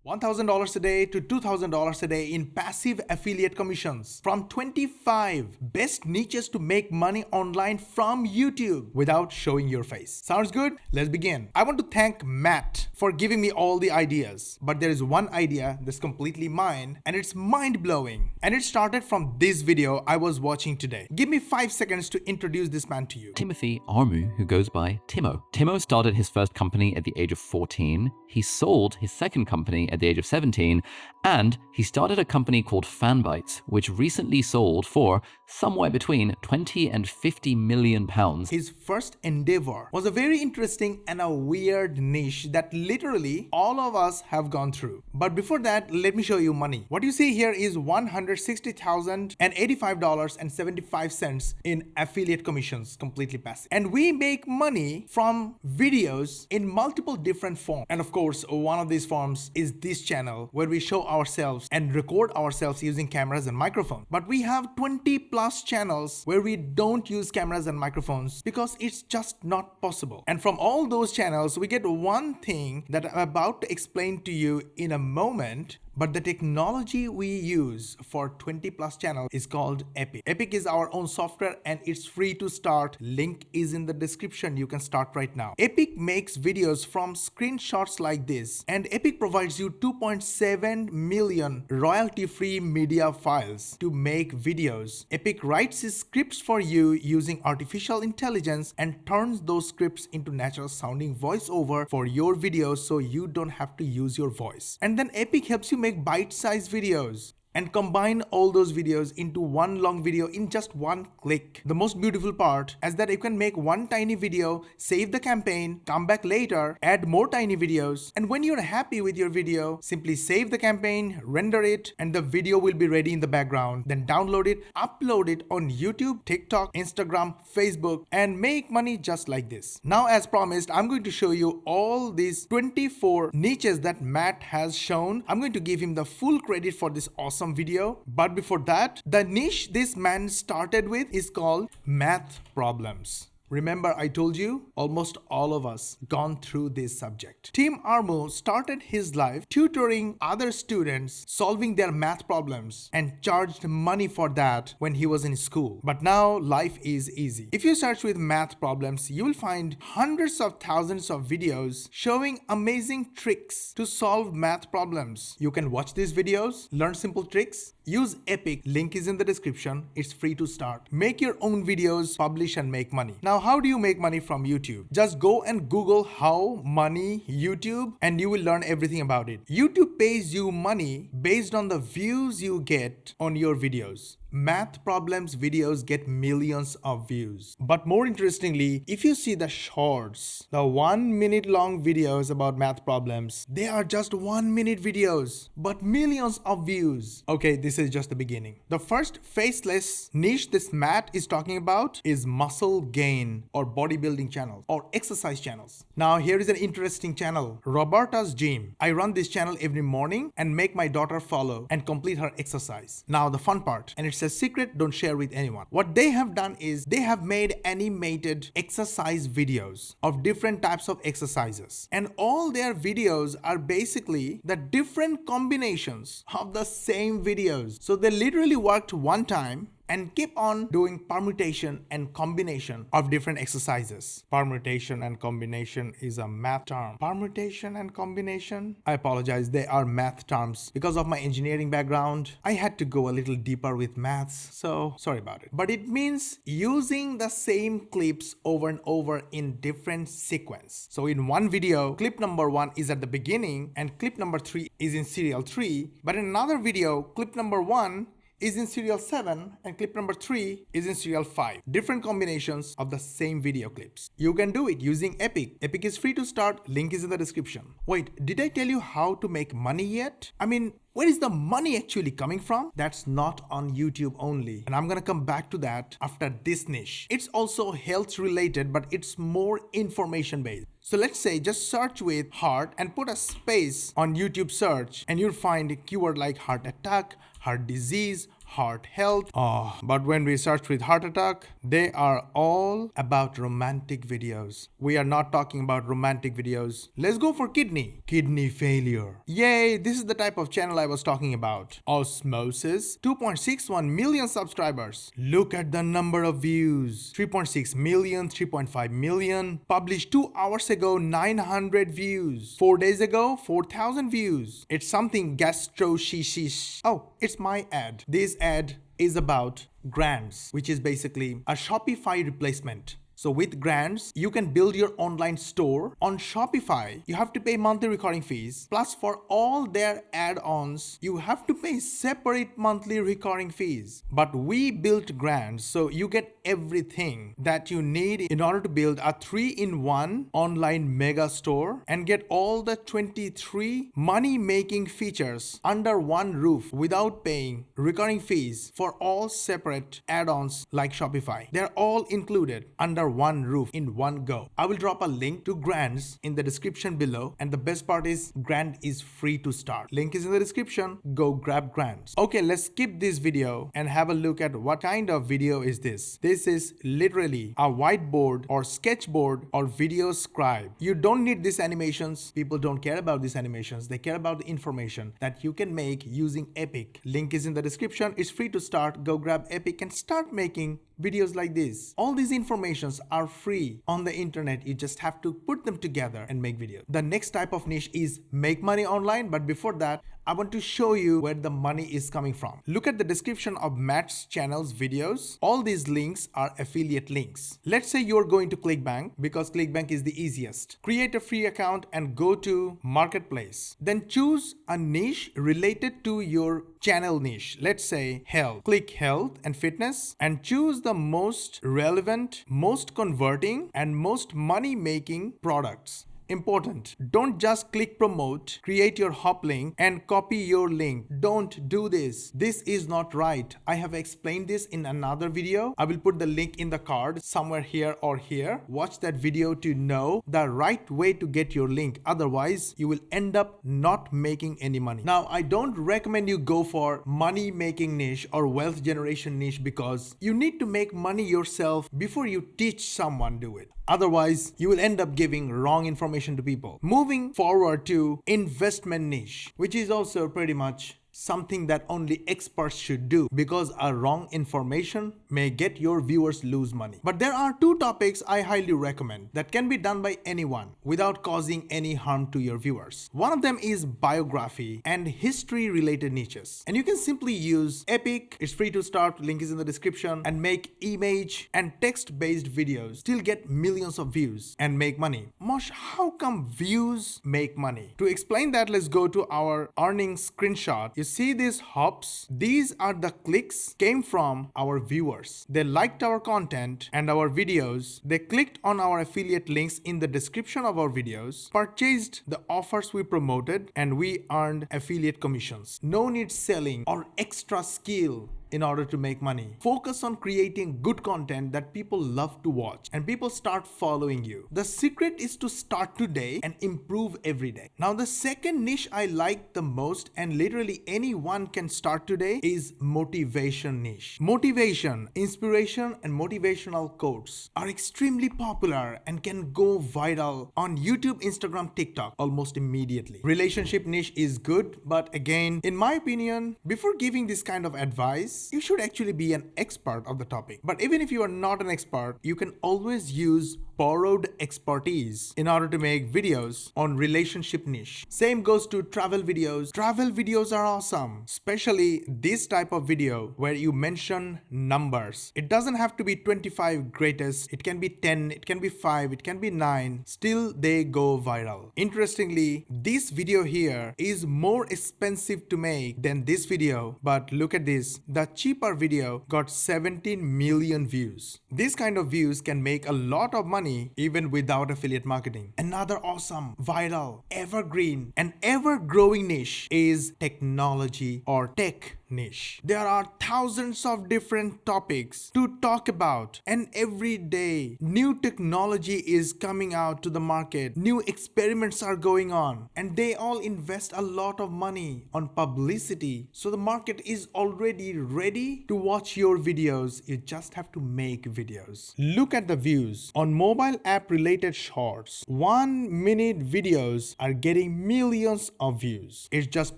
$1,000 a day to $2,000 a day in passive affiliate commissions from 25 best niches to make money online from YouTube without showing your face. Sounds good? Let's begin. I want to thank Matt for giving me all the ideas, but there is one idea that's completely mine and it's mind-blowing. And it started from this video I was watching today. Give me 5 seconds to introduce this man to you. Timothy Armu, who goes by Timo. Timo started his first company at the age of 14. He sold his second company at the age of 17, and he started a company called Fanbytes, which recently sold for somewhere between 20 and 50 million pounds. His first endeavor was a very interesting and a weird niche that literally all of us have gone through. But before that, let me show you money. What you see here is $160,085.75 in affiliate commissions, completely passive. And we make money from videos in multiple different forms. And of course, one of these forms is this channel where we show ourselves and record ourselves using cameras and microphones. But we have 20 plus channels where we don't use cameras and microphones because it's just not possible. And from all those channels, we get one thing that I'm about to explain to you in a moment. But the technology we use for 20 plus channels is called Epic. Epic is our own software and it's free to start. Link is in the description. You can start right now. Epic makes videos from screenshots like this, and Epic provides you 2.7 million royalty-free media files to make videos. Epic writes his scripts for you using artificial intelligence and turns those scripts into natural sounding voiceover for your videos so you don't have to use your voice. And then Epic helps you make bite-sized videos and combine all those videos into one long video in just one click. The most beautiful part is that you can make one tiny video, save the campaign, come back later, add more tiny videos, and when you're happy with your video, simply save the campaign, render it, and the video will be ready in the background. Then download it, upload it on YouTube, TikTok, Instagram, Facebook, and make money just like this. Now, as promised, I'm going to show you all these 24 niches that Matt has shown. I'm going to give him the full credit for this awesome video. But before that, the niche this man started with is called math problems. Remember, I told you, almost all of us gone through this subject. Tim Armo started his life tutoring other students solving their math problems and charged money for that when he was in school. But now life is easy. If you search with math problems, you will find hundreds of thousands of videos showing amazing tricks to solve math problems. You can watch these videos, learn simple tricks, use Epic, link is in the description. It's free to start. Make your own videos, publish and make money. Now, how do you make money from YouTube? Just go and Google how money YouTube and you will learn everything about it. YouTube pays you money based on the views you get on your videos. Math problems videos get millions of views. But more interestingly, if you see the shorts, the 1 minute long videos about math problems, they are just 1 minute videos, but millions of views. Okay, this is just the beginning. The first faceless niche this Matt is talking about is muscle gain or bodybuilding channels or exercise channels. Now here is an interesting channel, Roberta's Gym. I run this channel every morning and make my daughter follow and complete her exercise. Now the fun part, and it's a secret, don't share with anyone. What they have done is they have made animated exercise videos of different types of exercises. And all their videos are basically the different combinations of the same videos. So they literally worked one time and keep on doing permutation and combination of different exercises. Permutation and combination is a math term. Permutation and combination? I apologize, they are math terms. Because of my engineering background, I had to go a little deeper with maths, so sorry about it. But it means using the same clips over and over in different sequence. So in one video, clip number 1 is at the beginning and clip number 3 is in serial 3. But in another video, clip number 1 is in serial 7 and clip number 3 is in serial 5. Different combinations of the same video clips. You can do it using Epic. Epic is free to start. Link is in the description. Wait, did I tell you how to make money yet? I mean, where is the money actually coming from? That's not on YouTube only. And I'm gonna come back to that after this niche. It's also health related, but it's more information based. So let's say just search with heart and put a space on YouTube search and you'll find a keyword like heart attack, heart disease, heart health. But when we search with heart attack, they are all about romantic videos. We are not talking about romantic videos. Let's go for kidney failure. Yay, this is the type of channel I was talking about. Osmosis, 2.61 million subscribers. Look at the number of views. 3.6 million, 3.5 million. Published 2 hours ago, 900 views. 4 days ago, 4,000 views. It's something gastro shishish. Oh, it's my ad. This ad is about grants, which is basically a Shopify replacement. So with grants, you can build your online store. On Shopify, you have to pay monthly recurring fees. Plus for all their add-ons, you have to pay separate monthly recurring fees. But we built grants, so you get everything that you need in order to build a 3-in-1 online mega store and get all the 23 money-making features under one roof without paying recurring fees for all separate add-ons like Shopify. They're all included under one roof in one go. I will drop a link to grants in the description below, and the best part is grant is free to start. Link is in the description. Go grab grants. Okay, let's skip this video and have a look at what kind of video is this. This is literally a whiteboard or sketchboard or video scribe. You don't need these animations. People don't care about these animations. They care about the information that you can make using Epic. Link is in the description. It's free to start. Go grab Epic and start making videos like this. All these informations are free on the internet. You just have to put them together and make videos. The next type of niche is make money online. But before that, I want to show you where the money is coming from. Look at the description of Matt's channel's videos. All these links are affiliate links. Let's say you're going to ClickBank because ClickBank is the easiest. Create a free account and go to Marketplace. Then choose a niche related to your channel niche. Let's say health. Click health and fitness and choose the most relevant, most converting, and most money-making products. Important. Don't just click promote, create your hop link and copy your link. Don't do this. This is not right. I have explained this in another video. I will put the link in the card somewhere here or here. Watch that video to know the right way to get your link. Otherwise, you will end up not making any money. Now, I don't recommend you go for money making niche or wealth generation niche because you need to make money yourself before you teach someone do it. Otherwise, you will end up giving wrong information to people. Moving forward to investment niche, which is also pretty much something that only experts should do because a wrong information may get your viewers lose money. But there are 2 topics I highly recommend that can be done by anyone without causing any harm to your viewers. One of them is biography and history related niches. And you can simply use Epic, it's free to start, link is in the description, and make image and text based videos, still get millions of views and make money. Mosh, how come views make money? To explain that, let's go to our earnings screenshot. You see these hops? These are the clicks came from our viewers. They liked our content and our videos. They clicked on our affiliate links in the description of our videos, purchased the offers we promoted, and we earned affiliate commissions. No need selling or extra skill in order to make money. Focus on creating good content that people love to watch and people start following you. The secret is to start today and improve every day. Now, the second niche I like the most and literally anyone can start today is motivation niche. Motivation, inspiration, and motivational quotes are extremely popular and can go viral on YouTube, Instagram, TikTok almost immediately. Relationship niche is good, but again, in my opinion, before giving this kind of advice, you should actually be an expert of the topic. But even if you are not an expert, you can always use borrowed expertise in order to make videos on relationship niche. Same goes to travel videos. Travel videos are awesome, especially this type of video where you mention numbers. It doesn't have to be 25 greatest. It can be 10, it can be 5, it can be 9. Still, they go viral. Interestingly, this video here is more expensive to make than this video, but look at this. The cheaper video got 17 million views. This kind of views can make a lot of money even without affiliate marketing. Another awesome, viral, evergreen, and ever-growing niche is technology or tech niche. There are thousands of different topics to talk about, and every day new technology is coming out to the market, new experiments are going on, and they all invest a lot of money on publicity. So the market is already ready to watch your videos. You just have to make videos. Look at the views on mobile app related shorts. 1 minute videos are getting millions of views. It's just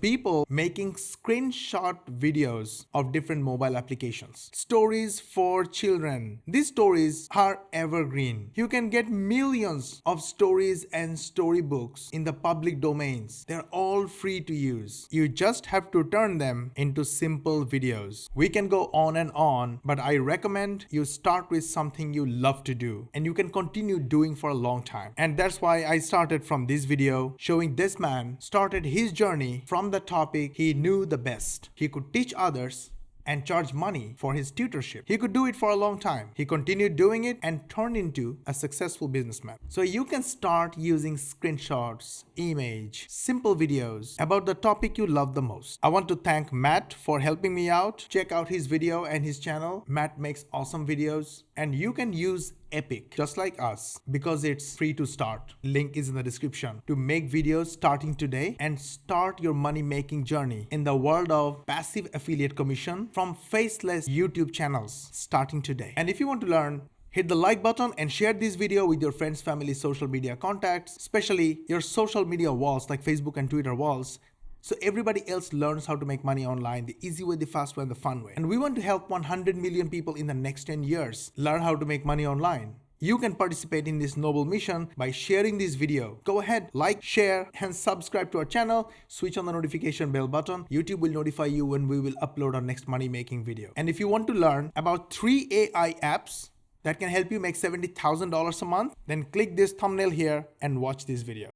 people making screenshot videos of different mobile applications. Stories for children. These stories are evergreen. You can get millions of stories and storybooks in the public domains. They're all free to use. You just have to turn them into simple videos. We can go on, but I recommend you start with something you love to do and you can continue doing for a long time. And that's why I started from this video showing this man started his journey from the topic he knew the best. He could teach others and charge money for his tutorship. He could do it for a long time. He continued doing it and turned into a successful businessman. So you can start using screenshots, image, simple videos about the topic you love the most. I want to thank Matt for helping me out. Check out his video and his channel. Matt makes awesome videos, and you can use Epic just like us because it's free to start. Link is in the description to make videos starting today and start your money making journey in the world of passive affiliate commission from faceless YouTube channels starting today. And if you want to learn, hit the like button and share this video with your friends, family, social media contacts, especially your social media walls like Facebook and Twitter walls, so everybody else learns how to make money online the easy way, the fast way, and the fun way. And we want to help 100 million people in the next 10 years learn how to make money online. You can participate in this noble mission by sharing this video. Go ahead, like, share, and subscribe to our channel. Switch on the notification bell button. YouTube will notify you when we will upload our next money making video. And if you want to learn about 3 AI apps that can help you make $70,000 a month, then click this thumbnail here and watch this video.